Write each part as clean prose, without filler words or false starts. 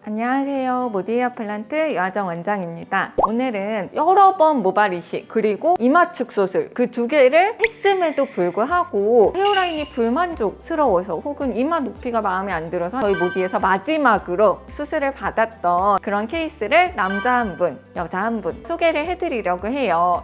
안녕하세요. 모디헤어 플란트 여하정 원장입니다. 오늘은 여러 번 모발 이식 그리고 이마 축소술 그 두 개를 했음에도 불구하고 헤어라인이 불만족스러워서 혹은 이마 높이가 마음에 안 들어서 저희 모디에서 마지막으로 수술을 받았던 그런 케이스를 남자 한 분, 여자 한 분 소개를 해드리려고 해요.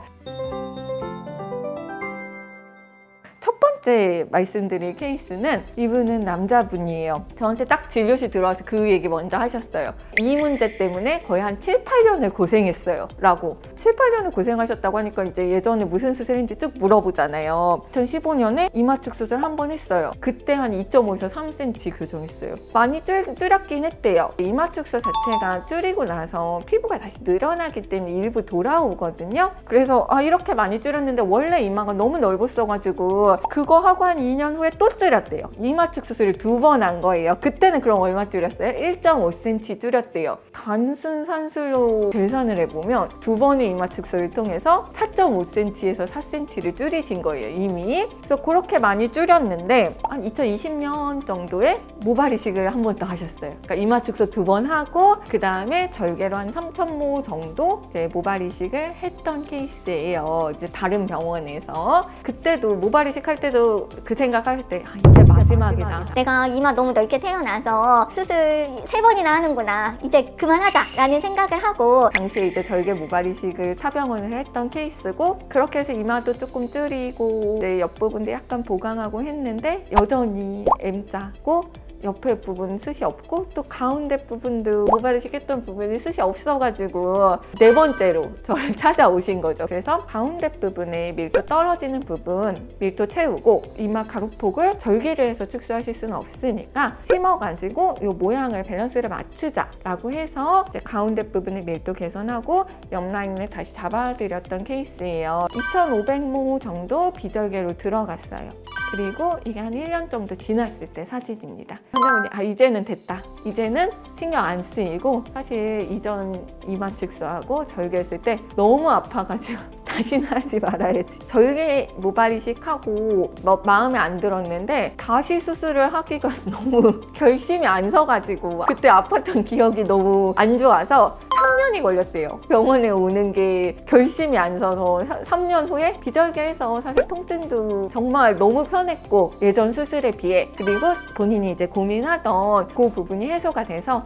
첫 번째 말씀드릴 케이스는 이분은 남자분이에요. 저한테 딱 진료실 들어와서 그 얘기 먼저 하셨어요. 이 문제 때문에 거의 한 7, 8년을 고생했어요 라고. 7, 8년을 고생하셨다고 하니까 이제 예전에 무슨 수술인지 쭉 물어보잖아요. 2015년에 이마축 수술 한 번 했어요. 그때 한 2.5에서 3cm 교정했어요. 많이 줄였긴 했대요. 이마축 수술 자체가 줄이고 나서 피부가 다시 늘어나기 때문에 일부 돌아오거든요. 그래서 이렇게 많이 줄였는데 원래 이마가 너무 넓었어가지고 그거 하고 한 2년 후에 또 줄였대요. 이마축 수술을 2번 한 거예요. 그때는 그럼 얼마 줄였어요? 1.5cm 줄였대요. 단순 산술로 계산을 해보면 두 번의 이마축 수술을 통해서 4.5cm에서 4cm를 줄이신 거예요, 이미. 그래서 그렇게 많이 줄였는데 한 2020년 정도에 모발 이식을 한 번 더 하셨어요. 그러니까 이마축 수술 2번 하고 그 다음에 절개로 한 3,000모 정도 이제 모발 이식을 했던 케이스예요. 이제 다른 병원에서. 그때도 모발 이식 할 때도 그 생각하실 때 이제 마지막이다. 내가 이마 너무 넓게 태어나서 수술 3번이나 하는구나. 이제 그만하자 라는 생각을 하고 당시에 이제 절개 모발 이식을 타병원을 했던 케이스고 그렇게 해서 이마도 조금 줄이고 내 옆부분도 약간 보강하고 했는데 여전히 M자고 옆에 부분 숱이 없고 또 가운데 부분도 모발 이식했던 부분이 숱이 없어가지고 네 번째로 저를 찾아오신 거죠. 그래서 가운데 부분에 밀도 떨어지는 부분 밀도 채우고 이마 가로폭을 절개를 해서 축소하실 수는 없으니까 심어가지고 이 모양을 밸런스를 맞추자라고 해서 이제 가운데 부분의 밀도 개선하고 옆 라인을 다시 잡아드렸던 케이스예요. 2,500모 정도 비절개로 들어갔어요. 그리고 이게 한 1년 정도 지났을 때 사진입니다. 환자분이 이제는 됐다. 이제는 신경 안 쓰이고 사실 이전 이마 축소하고 절개했을 때 너무 아파가지고 다시는 하지 말아야지. 절개 모발 이식하고 마음에 안 들었는데 다시 수술을 하기가 너무 결심이 안 서가지고 그때 아팠던 기억이 너무 안 좋아서 3년이 걸렸대요. 병원에 오는 게 결심이 안 서서 3년 후에 비절개해서 사실 통증도 정말 너무 편했고 예전 수술에 비해 그리고 본인이 이제 고민하던 그 부분이 해소가 돼서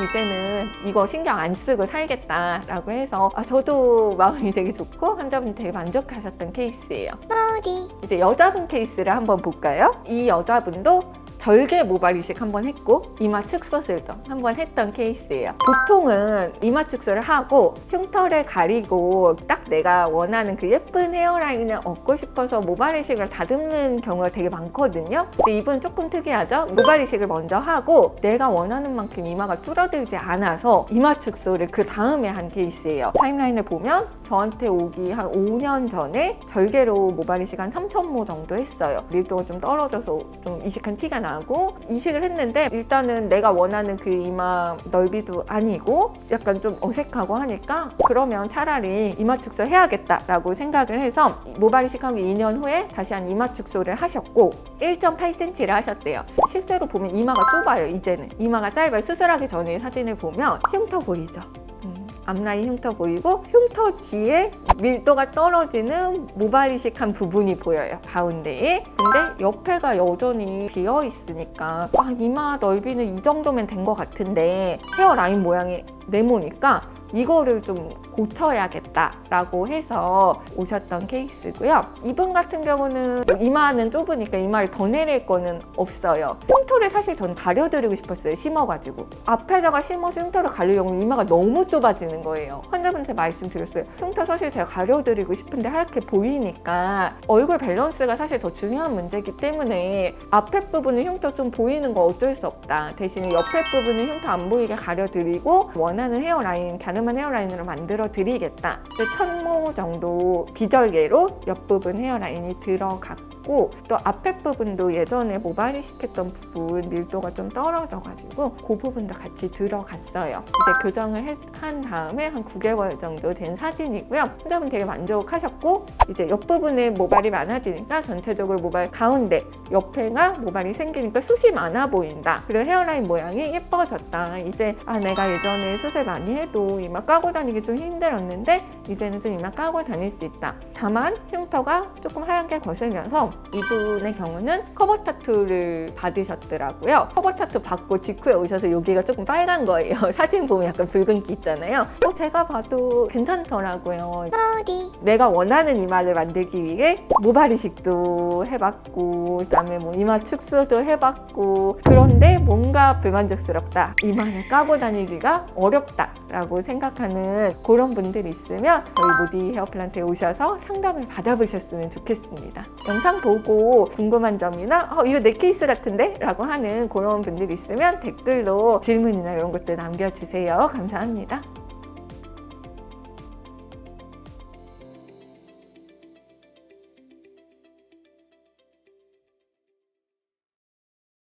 이제는 이거 신경 안 쓰고 살겠다라고 해서 저도 마음이 되게 좋고 환자분이 되게 만족하셨던 케이스예요. 어디? 이제 여자분 케이스를 한번 볼까요? 이 여자분도 절개 모발 이식 한번 했고 이마 축소술도 한번 했던 케이스예요. 보통은 이마 축소를 하고 흉터를 가리고 딱 내가 원하는 그 예쁜 헤어라인을 얻고 싶어서 모발 이식을 다듬는 경우가 되게 많거든요. 근데 이분은 조금 특이하죠? 모발 이식을 먼저 하고 내가 원하는 만큼 이마가 줄어들지 않아서 이마 축소를 그 다음에 한 케이스예요. 타임라인을 보면 저한테 오기 한 5년 전에 절개로 모발 이식 한 3,000모 정도 했어요. 밀도가 좀 떨어져서 좀 이식한 티가 나고 이식을 했는데 일단은 내가 원하는 그 이마 넓이도 아니고 약간 좀 어색하고 하니까 그러면 차라리 이마 축소 해야겠다라고 생각을 해서 모발 이식하고 2년 후에 다시 한 이마 축소를 하셨고 1.8cm를 하셨대요. 실제로 보면 이마가 좁아요. 이제는 이마가 짧아요. 수술하기 전에 사진을 보면 흉터 보이죠? 앞라인 흉터 보이고 흉터 뒤에 밀도가 떨어지는 모발 이식한 부분이 보여요, 가운데에. 근데 옆에가 여전히 비어 있으니까 이마 넓이는 이 정도면 된 것 같은데 헤어라인 모양이 네모니까 이거를 좀 고쳐야겠다라고 해서 오셨던 케이스고요. 이분 같은 경우는 이마는 좁으니까 이마를 더 내릴 거는 없어요. 흉터를 사실 전 가려드리고 싶었어요. 심어가지고. 앞에다가 심어서 흉터를 가리려면 이마가 너무 좁아지는 거예요. 환자분한테 말씀드렸어요. 흉터 사실 제가 가려드리고 싶은데 하얗게 보이니까 얼굴 밸런스가 사실 더 중요한 문제이기 때문에 앞에 부분은 흉터 좀 보이는 거 어쩔 수 없다. 대신에 옆에 부분은 흉터 안 보이게 가려드리고 원하는 헤어라인, 가늠한 헤어라인으로 만들어 드리겠다. 1,000모 정도 비절개로 옆부분 헤어라인이 들어갔고 있고 또 앞에 부분도 예전에 모발 이식했던 부분 밀도가 좀 떨어져가지고 그 부분도 같이 들어갔어요. 이제 교정을 한 다음에 한 9개월 정도 된 사진이고요. 환자분 되게 만족하셨고 이제 옆부분에 모발이 많아지니까 전체적으로 모발 가운데 옆에가 모발이 생기니까 숱이 많아 보인다. 그리고 헤어라인 모양이 예뻐졌다. 이제 내가 예전에 수술 많이 해도 이마 까고 다니기 좀 힘들었는데 이제는 좀 이마 까고 다닐 수 있다. 다만 흉터가 조금 하얗게 거슬면서 이분의 경우는 커버 타투를 받으셨더라고요. 커버 타투 받고 직후에 오셔서 여기가 조금 빨간 거예요. 사진 보면 약간 붉은기 있잖아요. 제가 봐도 괜찮더라고요. 어디? 내가 원하는 이마를 만들기 위해 모발 이식도 해봤고 그다음에 뭐 이마 축소도 해봤고 그런데 뭔가 불만족스럽다. 이마를 까고 다니기가 어렵다라고 생각하는 그런 분들이 있으면 저희 모디 헤어플란트에 오셔서 상담을 받아보셨으면 좋겠습니다. 영상 보고 궁금한 점이나 이거 내 케이스 같은데? 라고 하는 그런 분들이 있으면 댓글로 질문이나 이런 것들 남겨주세요. 감사합니다.